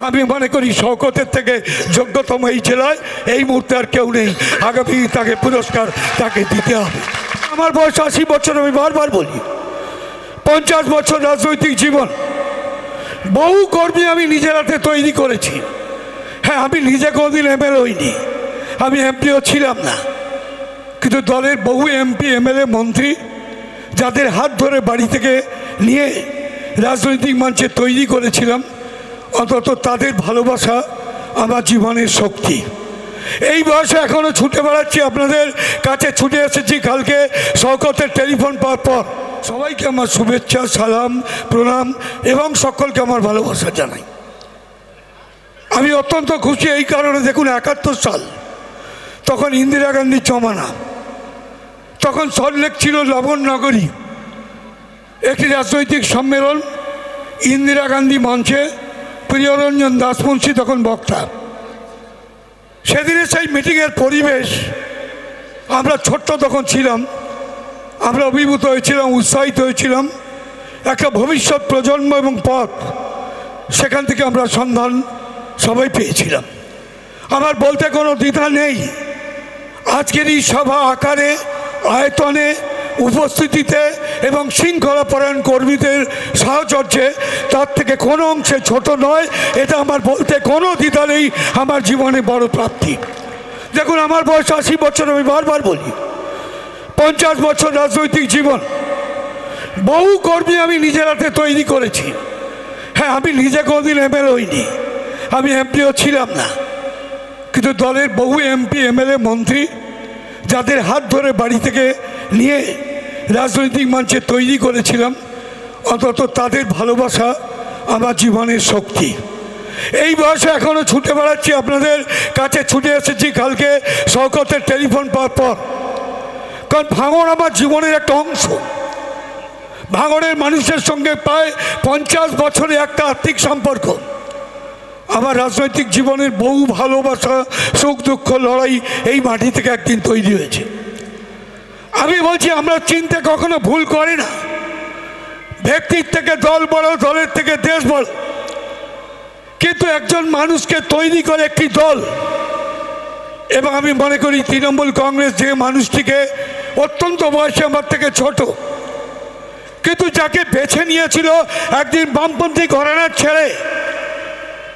আমি মনে করি শওকতের থেকে যোগ্যতম এই জেলায় এই মুহূর্তে আর কেউ নেই। আগামী তাকে পুরস্কার তাকে দিতে হবে। আমার বয়স 80 বছর। আমি বারবার বলি 50 বছর রাজনৈতিক জীবন, বহু কর্মী আমি নিজের হাতে তৈরি করেছি। হ্যাঁ, আমি নিজে কোনোদিন এমএলএ হইনি, আমি এমপিও ছিলাম না, কিন্তু দলের বহু এমপি এমএলএ মন্ত্রী যাদের হাত ধরে বাড়ি থেকে নিয়ে রাজনৈতিক মঞ্চে তৈরি করেছিলাম, অন্তত তাদের ভালোবাসা আমার জীবনের শক্তি। এই বয়সে এখনও ছুটে বেড়াচ্ছি, আপনাদের কাছে ছুটে এসেছি কালকে শওকতের টেলিফোন পাওয়ার পর। সবাইকে আমার শুভেচ্ছা, সালাম, প্রণাম এবং সকলকে আমার ভালোবাসা জানাই। আমি অত্যন্ত খুশি এই কারণে, দেখুন 71 সাল, তখন ইন্দিরা গান্ধীর জমানা, তখন সল্টলেক ছিল লবণ নগরী, একটি রাজনৈতিক সম্মেলন, ইন্দিরা গান্ধী মঞ্চে, প্রিয়রঞ্জন দাসমুন্সী তখন বক্তা। সেদিনে সেই মিটিংয়ের পরিবেশ, আমরা ছোট্ট তখন ছিলাম, আমরা অভিভূত হয়েছিলাম, উৎসাহিত হয়েছিলাম। একটা ভবিষ্যৎ প্রজন্ম এবং পথ সেখান থেকে আমরা সন্ধান সবাই পেয়েছিলাম। আমার বলতে কোনো দ্বিধা নেই, আজকের এই সভা আকারে, আয়তনে, উপস্থিতিতে এবং শৃঙ্খলাপরায়ণ কর্মীদের সাহচর্যে তার থেকে কোনো অংশে ছোট নয়। এটা আমার বলতে কোনো দ্বিধা নেই, আমার জীবনে বড় প্রাপ্তি। দেখুন, আমার বয়স 80 বছর। আমি বারবার বলি 50 বছর রাজনৈতিক জীবন, বহু কর্মী আমি নিজের হাতে তৈরি করেছি। হ্যাঁ, আমি নিজে কোনোদিন এমএলএ হইনি, আমি এমপিও ছিলাম না, কিন্তু দলের বহু এমপি এমএলএ মন্ত্রী যাদের হাত ধরে বাড়ি থেকে নিয়ে রাজনৈতিক মঞ্চে তৈরি করেছিলাম, অন্তত তাদের ভালোবাসা আমার জীবনের শক্তি। এই বয়সে এখনও ছুটে বেড়াচ্ছি, আপনাদের কাছে ছুটে এসেছি কালকে শওকতের টেলিফোন পাওয়ার পর। কারণ ভাঙড় আমার জীবনের একটা অংশ। ভাঙড়ের মানুষের সঙ্গে প্রায় 50 বছরে একটা আর্থিক সম্পর্ক। আমার রাজনৈতিক জীবনের বহু ভালোবাসা, সুখ দুঃখ, লড়াই এই মাটি থেকে একদিন তৈরি হয়েছে। আমি বলছি, আমরা চিনতে কখনো ভুল করি না। ব্যক্তির থেকে দল বড়, দলের থেকে দেশ বড়, কিন্তু একজন মানুষকে তৈরি করে একটি দল। এবং আমি মনে করি তৃণমূল কংগ্রেস যে মানুষটিকে, অত্যন্ত বয়সে আমার থেকে ছোট, কিন্তু যাকে বেছে নিয়েছিল একদিন বামপন্থী ঘরানার ছেলে,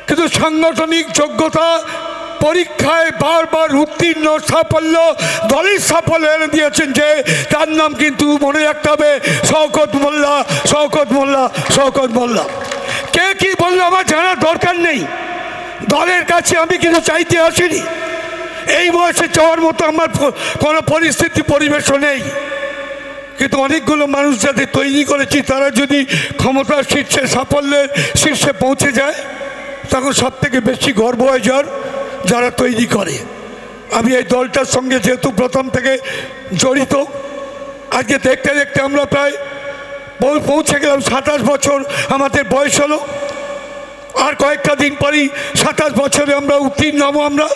কিন্তু সাংগঠনিক যোগ্যতা পরীক্ষায় বারবার উত্তীর্ণ, সাফল্য, দলের সাফল্য এনে দিয়েছেন, যে তার নাম কিন্তু মনে রাখতে হবে, শওকত মোল্লা, শওকত মোল্লা, শওকত মোল্লা। কে কি বললো আমার জানার দরকার নেই, দলের কাছে আমি কিছু চাইতে আসিনি। এই বয়সে চাওয়ার মতো আমার কোনো পরিস্থিতি, পরিবেশও নেই, কিন্তু অনেকগুলো মানুষ যাদের তৈরি করেছি, তারা যদি ক্ষমতার শীর্ষে, সাফল্যের শীর্ষে পৌঁছে যায়, তখন সব থেকে বেশি গর্ব হয় যারা তৈরি করে। আমি এই দলটার সঙ্গে যেহেতু প্রথম থেকে জড়িত, আজকে দেখতে দেখতে আমরা প্রায় পৌঁছে গেলাম 27 বছর আমাদের বয়স হলো। আর কয়েকটা দিন পরই 27 বছরে আমরা উত্তীর্ণ হব। আমরা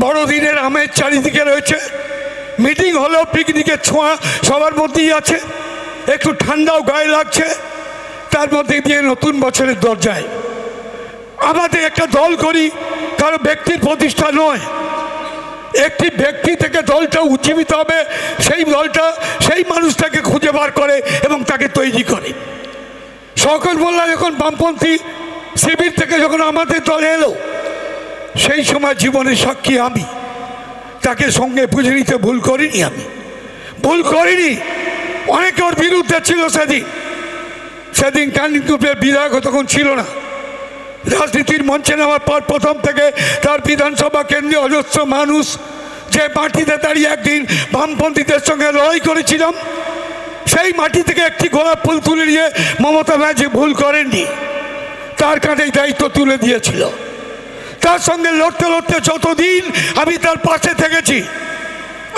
বড়দিনের আমেজ চারিদিকে রয়েছে, মিটিং হলেও পিকনিকের ছোঁয়া সবার মধ্যেই আছে, একটু ঠান্ডাও গায়ে লাগছে, তার মধ্যে দিয়ে নতুন বছরের দরজায় আমাদের একটা দল করি। কারো ব্যক্তির প্রতিষ্ঠা নয়, একটি ব্যক্তি থেকে দলটা উজ্জীবিত হবে, সেই দলটা সেই মানুষটাকে খুঁজে বার করে এবং তাকে তৈরি করে। শওকত মোল্লা যখন বামপন্থী শিবির থেকে যখন আমাদের দলে এলো, সেই সময় জীবনের সাক্ষী আমি, তাকে সঙ্গে বুঝে নিতে ভুল করিনি, আমি ভুল করিনি। অনেকে ওর বিরুদ্ধে ছিল সেদিন ক্যানিং গ্রুপের বিধায়ক তখন ছিল না। রাজনীতির মঞ্চে নেওয়ার পর প্রথম থেকে তার বিধানসভা কেন্দ্রে অজস্র মানুষ, যে মাটিতে দাঁড়িয়ে একদিন বামপন্থীদের সঙ্গে লড়াই করেছিলাম, সেই মাটি থেকে একটি গোলাপ ফুল তুলে নিয়ে মমতা ব্যানার্জি ভুল করেননি, তার কাঁধেই দায়িত্ব তুলে দিয়েছিল। তার সঙ্গে লড়তে লড়তে যতদিন আমি তার পাশে থেকেছি,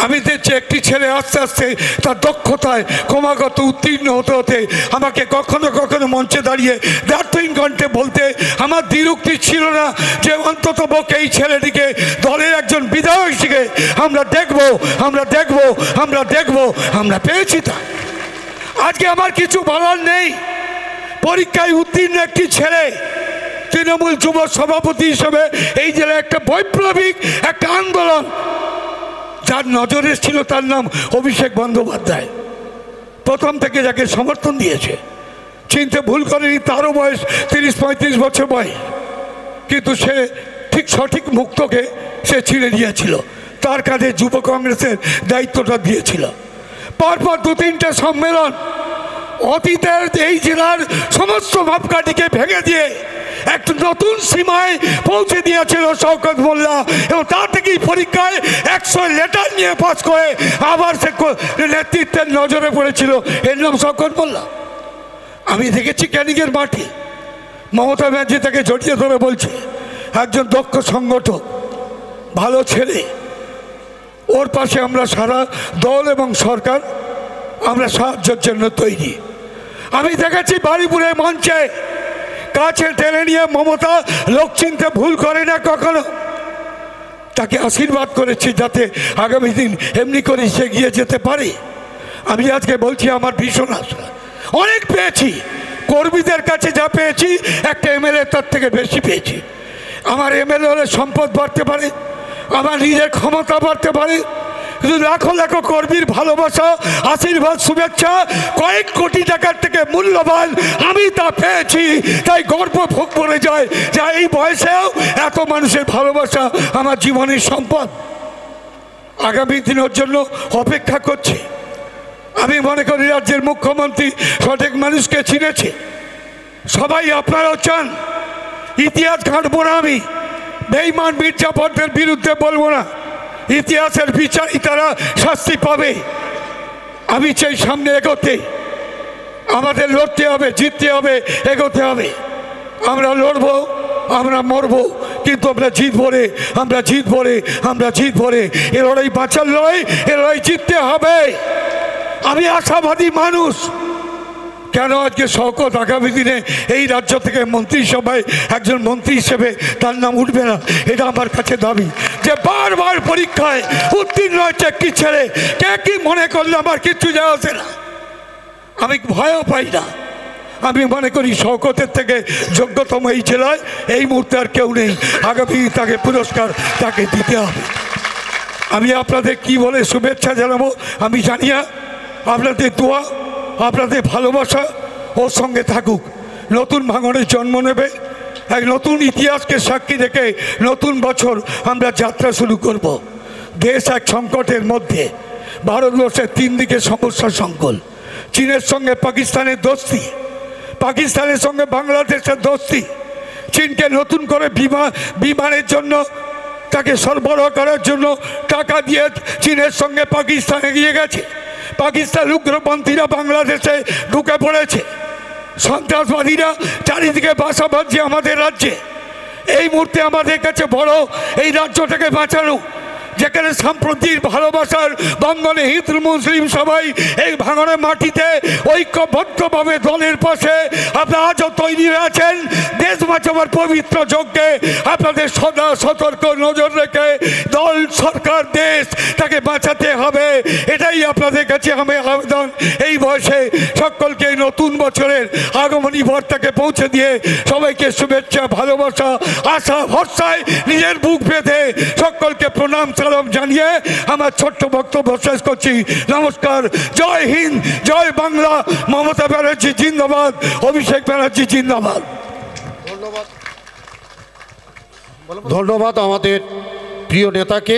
আমি দেখছি একটি ছেলে আস্তে আস্তে তার দক্ষতায় ক্রমাগত উত্তীর্ণ হতে হতে আমাকে কখনো কখনো মঞ্চে দাঁড়িয়ে দার্থহীন কণ্ঠে বলতে আমার দ্বিরুক্তি ছিল না, যে অন্তত পক্ষে এই ছেলেটিকে দলের একজন বিধায়ক হিসেবে আমরা দেখব, আমরা দেখব, আমরা দেখব। আমরা পেয়েছি তা। আজকে আমার কিছু বলার নেই। পরীক্ষায় উত্তীর্ণ একটি ছেলে তৃণমূল যুব সভাপতি হিসেবে এই জেলায় একটা বৈপ্লবিক একটা আন্দোলন যার নজরে ছিল তার নাম অভিষেক বন্দ্যোপাধ্যায়। প্রথম থেকে যাকে সমর্থন দিয়েছে, চিনতে ভুল করেনি, তারও বয়স 30-35 বছর বয়স, কিন্তু সে ঠিক সঠিক মুক্তকে সে ছিঁড়ে দিয়েছিল, তার কাঁধে যুব কংগ্রেসের দায়িত্বটা দিয়েছিল। পরপর 2-3টে সম্মেলন অতীতের এই জেলার সমস্ত মাপকাঠিকে ভেঙে দিয়ে একটা নতুন সীমায় পৌঁছে দিয়েছিল শওকত মোল্লা, এবং তার থেকেই পরীক্ষায় 100 লেটার নিয়ে পাস করে আবার সে নেতৃত্বের নজরে পড়েছিল, এর নাম শওকত মোল্লা। আমি দেখেছি ক্যানিংয়ের মাটি, মমতা ব্যানার্জি তাকে জড়িয়ে ধরে বলছে একজন দক্ষ সংগঠক, ভালো ছেলে, ওর পাশে আমরা সারা দল এবং সরকার আমরা সাহায্যের জন্য তৈরি। আমি দেখেছি বারুইপুরে মঞ্চে কাছে টেনে নিয়ে মমতা লোক চিনতে ভুল করে না কখনো, তাকে আশীর্বাদ করেছি যাতে আগামী দিন এমনি করে সে এগিয়ে যেতে পারে। আমি আজকে বলছি আমার ভীষণ আশা, অনেক পেয়েছি, কর্মীদের কাছে যা পেয়েছি একটা এমএলএ তার থেকে বেশি পেয়েছি। আমার এমএলএ হলে সম্পদ বাড়তে পারে, আমার নিজের ক্ষমতা বাড়তে পারে, কিন্তু লাখো লাখো কর্মীর ভালোবাসা, আশীর্বাদ, শুভেচ্ছা কয়েক কোটি টাকার থেকে মূল্যবান আমি তা পেয়েছি। তাই গর্ব ভোগ করে যায় যা এই বয়সেও এত মানুষের ভালোবাসা আমার জীবনের সম্পদ। আগামী দিনের জন্য অপেক্ষা করছি। আমি মনে করি রাজ্যের মুখ্যমন্ত্রী সঠিক মানুষকে চিনেছে, সবাই আপনারাও চান। ইতিহাস ঘাঁটবো না, আমি বেঈমান মির্জাফরদের বিরুদ্ধে বলবো না, ইতিহাসের বিচারই তারা শাস্তি পাবে। আমি চাই সামনে এগোতে, আমাদের লড়তে হবে, জিততে হবে, এগোতে হবে। আমরা লড়বো, আমরা মরবো, কিন্তু আমরা জিতবো রে, আমরা জিতবো রে, আমরা জিতবো রে। এ লড়াই বাঁচার লড়াই, এ লড়াই জিততে হবে। আমি আশাবাদী মানুষ। কেন আজকে শওকত আগামী দিনে এই রাজ্য থেকে মন্ত্রিসভায় একজন মন্ত্রী হিসেবে তার নাম উঠবে না, এটা আমার কাছে দাবি। যে বারবার পরীক্ষায় উত্তীর্ণ হচ্ছে কি ছেলে, কে কি মনে করলে আমার কিচ্ছু যায় আসে না, আমি ভয়ও পাই না। আমি মনে করি শওকতের থেকে যোগ্যতম এই জেলায় এই মুহূর্তে আর কেউ নেই। আগামী তাকে পুরস্কার তাকে দিতে হবে। আমি আপনাদের কি বলে শুভেচ্ছা জানাবো আমি জানি না, আপনাদের দোয়া, আপনাদের ভালোবাসা ওর সঙ্গে থাকুক। নতুন ভাঙনের জন্ম নেবে, এক নতুন ইতিহাসকে সাক্ষী রেখে নতুন বছর আমরা যাত্রা শুরু করব। দেশ এক সংকটের মধ্যে, ভারতবর্ষের 3 দিকে সমস্যা সংকুল, চীনের সঙ্গে পাকিস্তানের দোস্তি, পাকিস্তানের সঙ্গে বাংলাদেশের দোস্তি, চীনকে নতুন করে বিমানের জন্য তাকে সরবরাহ করার জন্য টাকা দিয়ে চীনের সঙ্গে পাকিস্তান এগিয়ে গেছে। পাকিস্তান উগ্রপন্থীরা বাংলাদেশে ঢুকে পড়েছে, সন্ত্রাসবাদীরা চারিদিকে বাসা বাঁধছে আমাদের রাজ্যে। এই মুহূর্তে আমাদের কাছে বড় এই রাজ্যটাকে বাঁচানো, যেখানে সাম্প্রতিক ভালোবাসার বন্ধনে হিন্দু মুসলিম সবাই এই ভাঙনের মাটিতে ঐক্যবদ্ধভাবে দলের পাশে আপনারা আজও তৈরি হয়ে আছেন। দেশ বাঁচাবার পবিত্র যজ্ঞে আপনাদের সদা সতর্ক নজর রেখে দল, সরকার, দেশ তাকে বাঁচাতে হবে, এটাই আপনাদের কাছে আমি আবেদন। এই বয়সে সকলকে নতুন বছরের আগমনী বার্তাকে পৌঁছে দিয়ে সবাইকে শুভেচ্ছা, ভালোবাসা, আশা, ভরসায় নিজের বুক বেঁধে সকলকে প্রণাম জানিয়ে আমার ছোট্ট বক্তব্য শেষ করছি। নমস্কার, জয় হিন্দ, জয় বাংলা। মমতা ব্যানার্জি জিন্দাবাদ, অভিষেক ব্যানার্জি জিন্দাবাদ। ধন্যবাদ আমাদের প্রিয় নেতাকে।